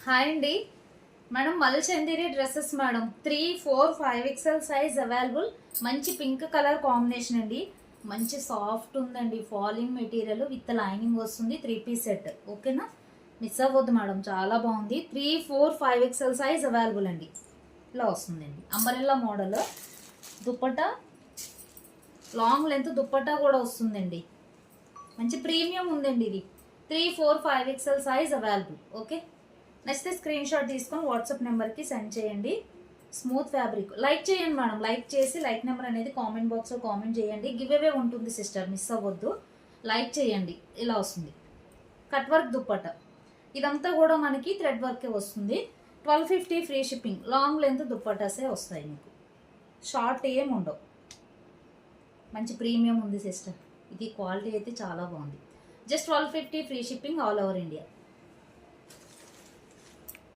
Hi అండి madam Mulchanderi dresses madam 3, 4, 5 XL size available. మంచి pink colour combination అండి. మంచి సాఫ్ట్ ఉందండి. ఫాలింగ్ మెటీరియల్ విత్ లైనింగ్ వస్తుంది. 3 పీస్ సెట్. ఓకేనా, మిస్ అవ్వద్దు మేడం, చాలా బాగుంది. 3, 4, 5 ఎక్స్ఎల్ సైజ్ అవైలబుల్ అండి. ఇలా వస్తుందండి umbrella model. Dupatta long length dupatta కూడా వస్తుందండి. మంచి ప్రీమియం ఉందండి ఇది. 3, 4, 5 ఎక్స్ఎల్ సైజ్ అవైలబుల్. ఓకే, నచ్చితే స్క్రీన్ షాట్ తీసుకొని వాట్సాప్ నెంబర్కి సెండ్ చేయండి. Smooth fabric. లైక్ చేయండి మేడం, లైక్ చేసి లైక్ నెంబర్ అనేది కామెంట్ బాక్స్లో కామెంట్ చేయండి. గివ్ అవే ఉంటుంది సిస్టర్, మిస్ అవ్వద్దు. లైక్ చేయండి. ఇలా వస్తుంది కట్ వర్క్ దుప్పట. ఇదంతా కూడా మనకి థ్రెడ్ వర్కే వస్తుంది. 1250 ఫ్రీ షిప్పింగ్. లాంగ్ లెంత్ దుప్పటాసే వస్తాయి మీకు, షార్ట్ ఏం ఉండవు. మంచి ప్రీమియం ఉంది సిస్టర్. ఇది క్వాలిటీ అయితే చాలా బాగుంది. Just 1250 free shipping all over India.